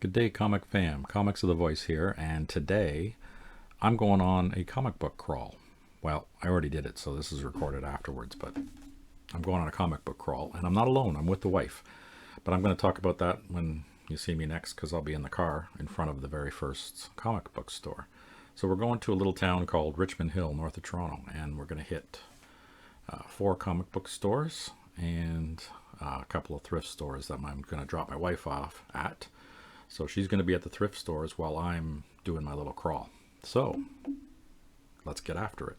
Good day, comic fam. Comics of the Voice here, and today I'm going on a comic book crawl. Well, I already did it, so this is recorded afterwards, but I'm going on a comic book crawl, and I'm not alone. I'm with the wife. But I'm going to talk about that when you see me next, because I'll be in the car in front of the very first comic book store. So we're going to a little town called Richmond Hill, north of Toronto, and we're going to hit 4 comic book stores and a couple of thrift stores that I'm going to drop my wife off at. So she's going to be at the thrift stores while I'm doing my little crawl. So let's get after it.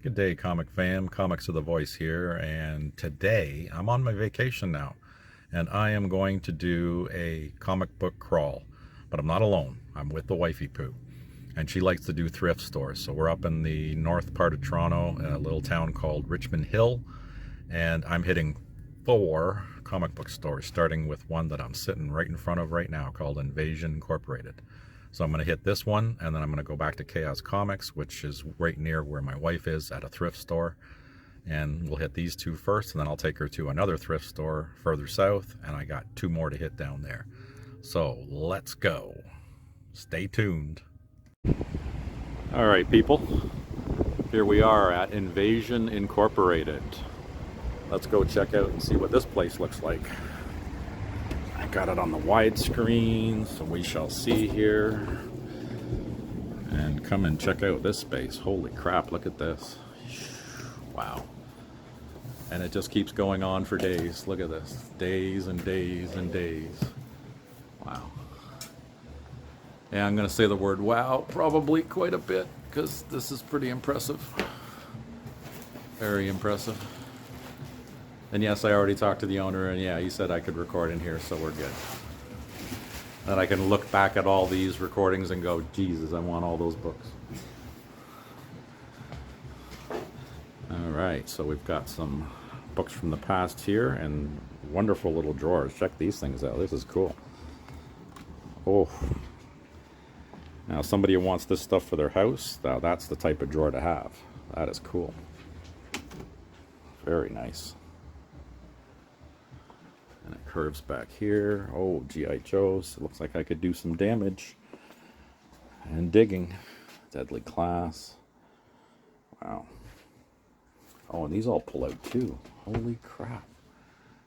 Good day, comic fam. Comics of the Voice here, and today I'm on my vacation now, and I am going to do a comic book crawl. But I'm not alone. I'm with the wifey poo, and she likes to do thrift stores. So we're up in the north part of Toronto in a little town called Richmond Hill, and I'm hitting 4 comic book stores, starting with one that I'm sitting right in front of right now called Invasion Incorporated. So I'm going to hit this one, and then I'm going to go back to Kaos Komix, which is right near where my wife is at a thrift store. And we'll hit these 2 first, and then I'll take her to another thrift store further south, and I got 2 more to hit down there. So let's go. Stay tuned. All right, people. Here we are at Invasion Incorporated. Let's go check out and see what this place looks like. I got it on the widescreen, so we shall see here. And come and check out this space. Holy crap, look at this. Wow. And it just keeps going on for days. Look at this. Days and days and days. Wow. Yeah, I'm going to say the word wow probably quite a bit, because this is pretty impressive. Very impressive. And yes, I already talked to the owner, and yeah, he said I could record in here, so we're good. And I can look back at all these recordings and go, Jesus, I want all those books. All right, so we've got some books from the past here, and wonderful little drawers. Check these things out. This is cool. Oh. Now, somebody who wants this stuff for their house, now that's the type of drawer to have. That is cool. Very nice. And it curves back here. Oh, G.I. Joes. It looks like I could do some damage. And digging. Deadly Class. Wow. Oh, and these all pull out too. Holy crap.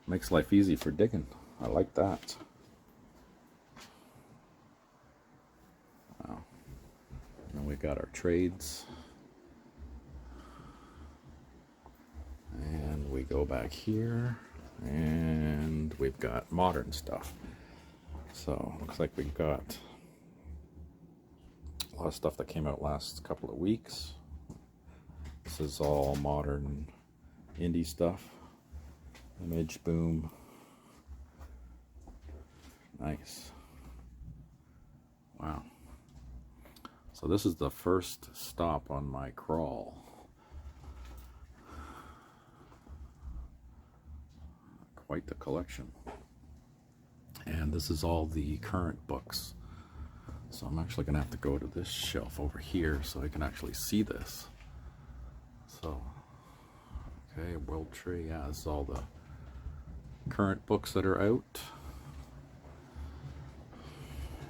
Makes life easy for digging. I like that. Wow. And we got our trades. And we go back here. And we've got modern stuff. So, looks like we've got a lot of stuff that came out last couple of weeks. This is all modern indie stuff. Image Boom. Nice. Wow. So this is the first stop on my crawl. Quite the collection. And this is all the current books. So I'm actually going to have to go to this shelf over here so I can actually see this. So, okay, World Tree, yeah, this is all the current books that are out.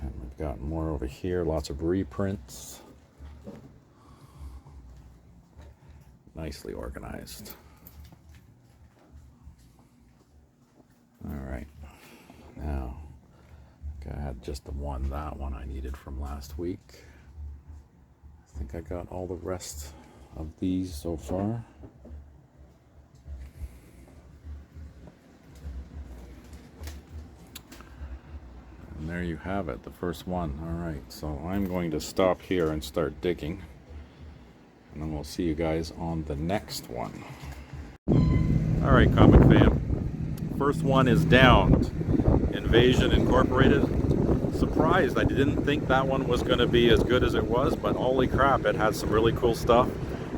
And we've got more over here, lots of reprints. Nicely organized. Alright, now, I had just the one, that one I needed from last week. I think I got all the rest of these so far. And there you have it, the first one. Alright, so I'm going to stop here and start digging, and then we'll see you guys on the next one. Alright, comic fam, first one is downed. Invasion Incorporated. Surprised, I didn't think that one was going to be as good as it was, but holy crap, it had some really cool stuff.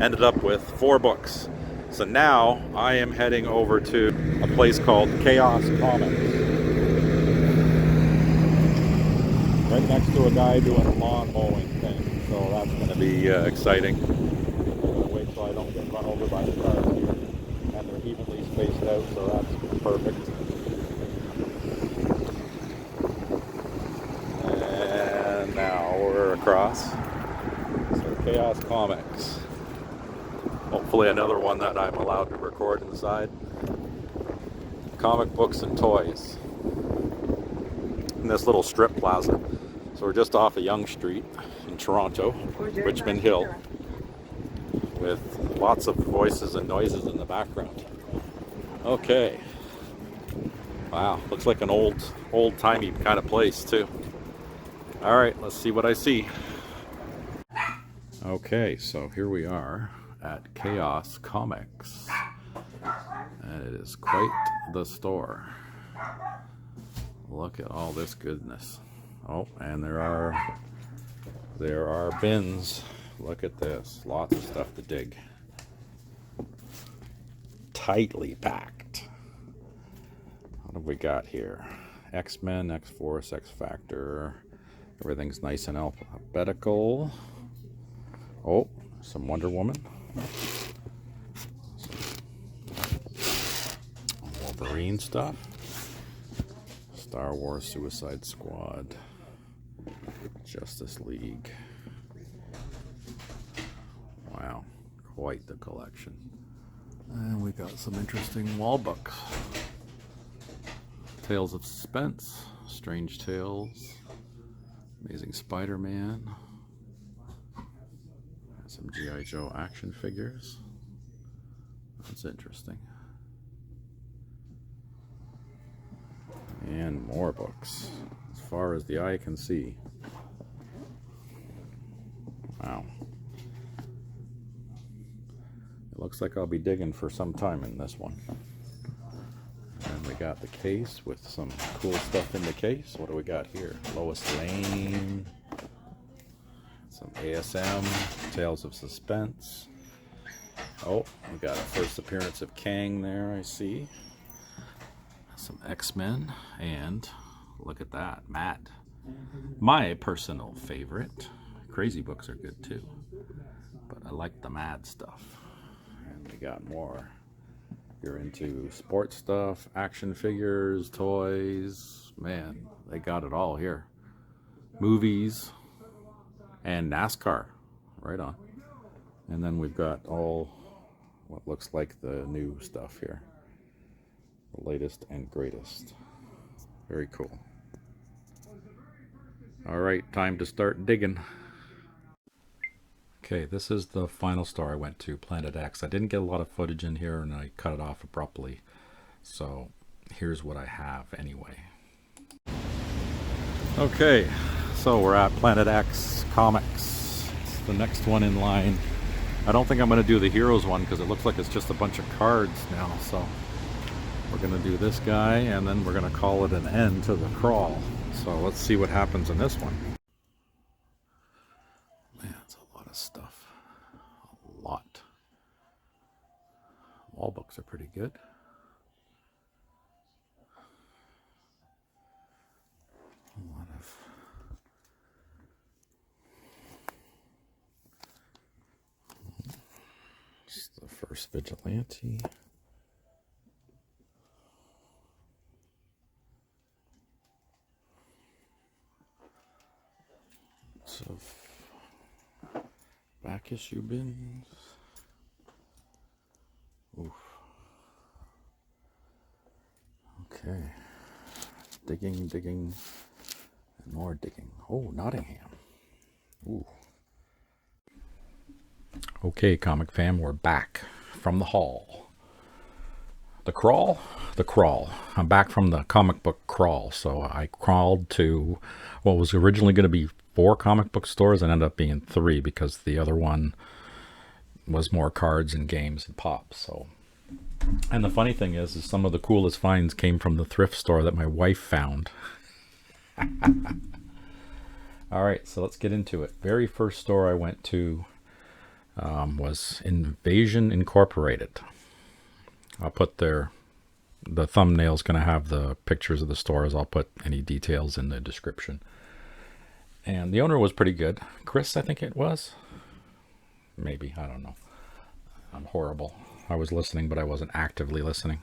Ended up with 4 books. So now I am heading over to a place called Kaos Komix. right next to a guy doing a lawn mowing thing. So that's going to be exciting. Wait till I don't get run over by the cars here. And they're evenly spaced out, so that's perfect. And now we're across. So Kaos Komix. Hopefully another one that I'm allowed to record inside. Comic books and toys. In this little strip plaza. So we're just off of Yonge Street in Toronto, Richmond Hill, with lots of voices and noises in the background. Okay. Wow, looks like an old-timey kind of place too. All right, let's see what I see. Okay, so here we are at Kaos Komix, and it is quite the store. Look at all this goodness. Oh, and there are bins. Look at this. Lots of stuff to dig. Tightly packed. What have we got here? X-Men, X-Force, X-Factor. Everything's nice and alphabetical. Oh, some Wonder Woman. Some Wolverine stuff. Star Wars, Suicide Squad, Justice League. Wow, quite the collection. And we got some interesting wall books. Tales of Suspense, Strange Tales, Amazing Spider-Man, some G.I. Joe action figures. That's interesting. And more books, as far as the eye can see. Wow. It looks like I'll be digging for some time in this one. And we got the case with some cool stuff in the case. What do we got here? Lois Lane, some ASM, Tales of Suspense. Oh, we got a first appearance of Kang there, I see. Some X-Men, and look at that, Mad. My personal favorite. Crazy books are good too, but I like the Mad stuff. And we got more. You're into sports stuff, action figures, toys. Man, they got it all here. Movies and NASCAR. Right on. And then we've got all what looks like the new stuff here. The latest and greatest. Very cool. All right, time to start digging. Okay, this is the final store I went to, Planet X. I didn't get a lot of footage in here and I cut it off abruptly. So here's what I have anyway. Okay, so we're at Planet X Comics. It's the next one in line. I don't think I'm going to do the Heroes one because it looks like it's just a bunch of cards now. So we're going to do this guy, and then we're going to call it an end to the crawl. So let's see what happens in this one. Man, it's a lot of stuff. A lot. Wall books are pretty good. A lot of... It's the first Vigilante. Of back issue bins. Oof. Okay. Digging, and more digging. Oh, Nottingham. Ooh. Okay, comic fam, we're back from the haul. The crawl? The crawl. I'm back from the comic book crawl. So I crawled to what was originally going to be 4 comic book stores and ended up being 3 because the other one was more cards and games and pops. So, and the funny thing is some of the coolest finds came from the thrift store that my wife found. All right, so let's get into it. Very first store I went to was Invasion Incorporated. I'll put the thumbnail's going to have the pictures of the stores. I'll put any details in the description. And the owner was pretty good. Chris, I think it was. Maybe, I don't know. I'm horrible. I was listening, but I wasn't actively listening.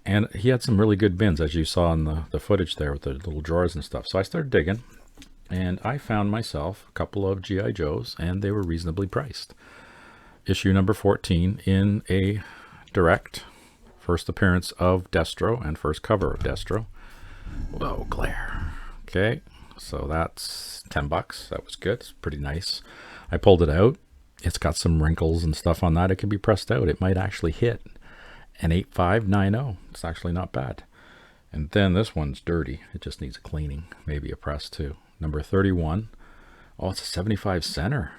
And he had some really good bins, as you saw in the footage there with the little drawers and stuff. So I started digging, and I found myself a couple of G.I. Joes, and they were reasonably priced. Issue number 14 in a direct, first appearance of Destro and first cover of Destro. Whoa, glare. Okay, so that's $10. That was good. It's pretty nice. I pulled it out. It's got some wrinkles and stuff on that. It can be pressed out. It might actually hit an 8590. It's actually not bad. And then this one's dirty. It just needs a cleaning, maybe a press too. Number 31. Oh, it's a 75 center.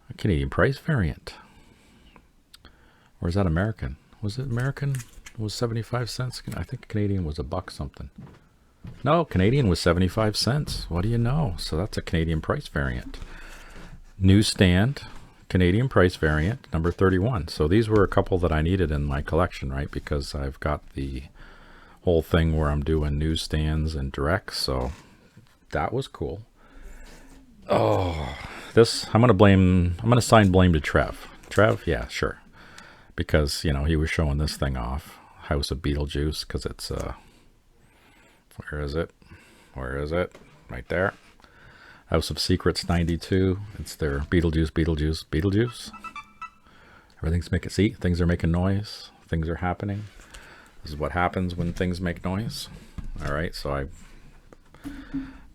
A Canadian price variant. Or is that American? Was it American? It was 75 cents. I think Canadian was $1 something. No, Canadian was 75 cents. What do you know? So that's a Canadian price variant. Newsstand, Canadian price variant, number 31. So these were a couple that I needed in my collection, right? Because I've got the whole thing where I'm doing newsstands and directs. So that was cool. Oh, this, I'm going to assign blame to Trev. Trev, yeah, sure. Because, you know, he was showing this thing off. House of Beetlejuice, because it's, where is it? Where is it? Right there. House of Secrets 92. It's their Beetlejuice. Everything's making, see, things are making noise. Things are happening. This is what happens when things make noise. All right, so I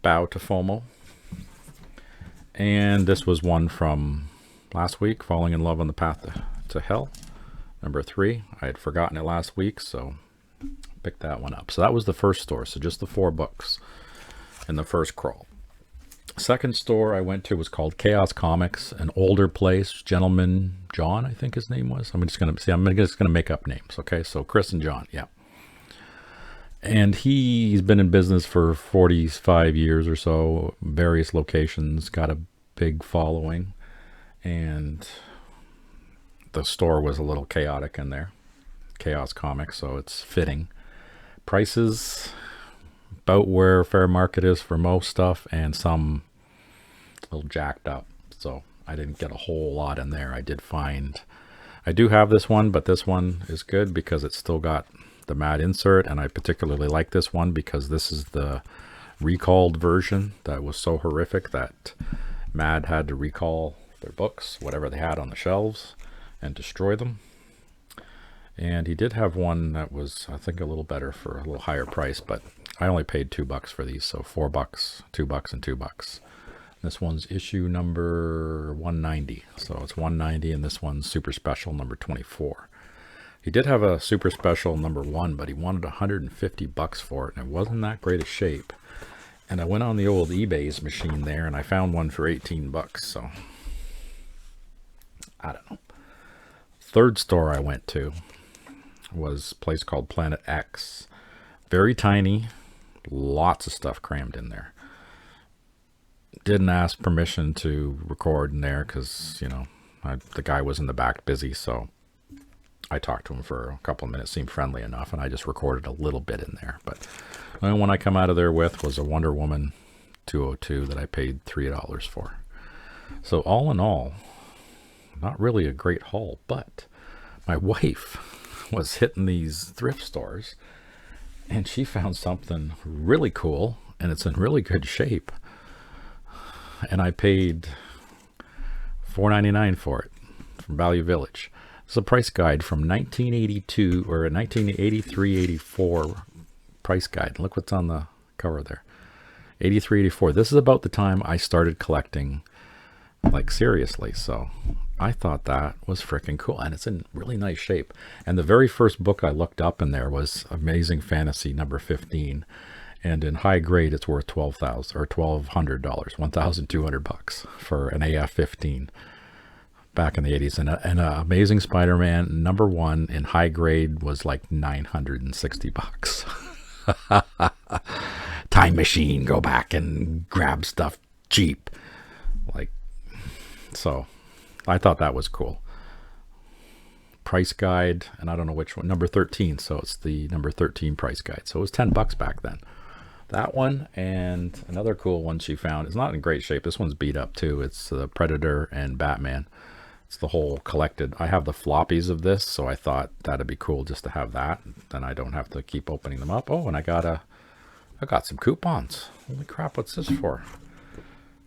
bow to FOMO. And this was one from last week, Falling in Love on the Path to Hell. Number 3. I had forgotten it last week, so picked that one up. So that was the first store, so just the 4 books in the first crawl. Second store I went to was called Kaos Komix, an older place. Gentleman John, I think his name was. I'm just gonna make up names. Okay, so Chris and John, yeah. And he's been in business for 45 years or so, various locations, got a big following, and the store was a little chaotic in there. Kaos Komix, so it's fitting. Prices about where fair market is for most stuff, and some a little jacked up, so I didn't get a whole lot in there. I do have this one, but this one is good because it's still got the matte insert, and I particularly like this one because this is the recalled version that was so horrific that Mad had to recall their books, whatever they had on the shelves, and destroy them. And he did have one that was, I think, a little better for a little higher price, but I only paid $2 for these, so $4, $2, and $2. This one's issue number 190, so it's 190, and this one's super special number 24. He did have a super special number 1, but he wanted $150 for it, and it wasn't that great a shape. And I went on the old eBay's machine there, and I found one for $18, so I don't know. Third store I went to was a place called Planet X. Very tiny, lots of stuff crammed in there. Didn't ask permission to record in there because, you know, the guy was in the back busy, so I talked to him for a couple of minutes, seemed friendly enough, and I just recorded a little bit in there. But the only one I come out of there with was a Wonder Woman 202 that I paid $3 for. So all in all, not really a great haul, but my wife was hitting these thrift stores, and she found something really cool, and it's in really good shape. And I paid $4.99 for it from Value Village. It's a price guide from 1982 or a 1983-84 price guide. Look what's on the cover there. 83-84. This is about the time I started collecting, like, seriously. So I thought that was freaking cool, and it's in really nice shape. And the very first book I looked up in there was Amazing Fantasy number 15, and in high grade it's worth $1,200 or $1,200, $1,200 for an AF-15 back in the 80s. And Amazing Spider-Man number 1 in high grade was like $960. Time machine, go back and grab stuff cheap, like. So I thought that was cool. Price guide, and I don't know which one, number 13. So it's the number 13 price guide. So it was $10 back then. That one and another cool one she found. It's not in great shape. This one's beat up too. It's the Predator and Batman. It's the whole collected. I have the floppies of this, so I thought that'd be cool just to have that. Then I don't have to keep opening them up. Oh, and I got some coupons. Holy crap, what's this for?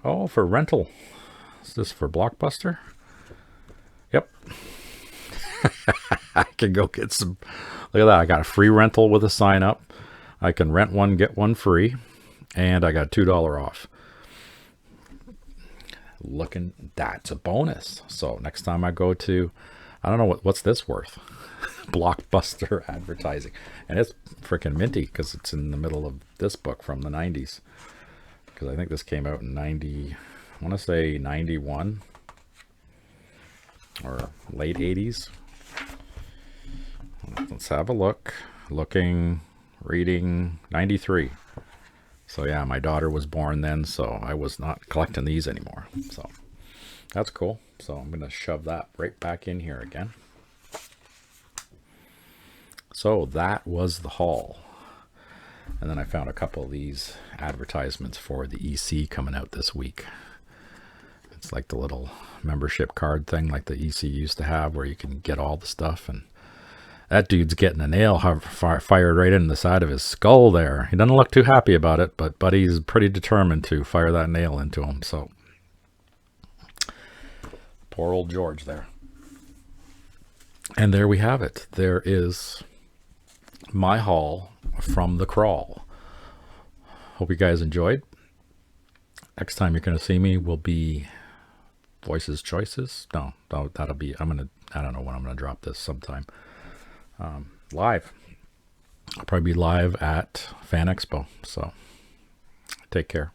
Oh, for rental. Is this for Blockbuster? Yep. I can go get some. Look at that. I got a free rental with a sign up. I can rent one, get one free. And I got $2 off. That's a bonus. So next time I go to, I don't know what's this worth. Blockbuster advertising. And it's freaking minty because it's in the middle of this book from the 90s. Because I think this came out in 90, I want to say 91 or late 80s. Let's have a look. Reading 93. So yeah, my daughter was born then, so I was not collecting these anymore. So that's cool. So I'm going to shove that right back in here again. So that was the haul. And then I found a couple of these advertisements for the EC coming out this week. It's like the little membership card thing like the EC used to have where you can get all the stuff. And that dude's getting a nail fired right in the side of his skull there. He doesn't look too happy about it, but Buddy's pretty determined to fire that nail into him. So poor old George there. And there we have it. There is my haul from the crawl. Hope you guys enjoyed. Next time you're going to see me will be Voices Choices. No, that'll be, I don't know when I'm going to drop this sometime. Live. I'll probably be live at Fan Expo. So take care.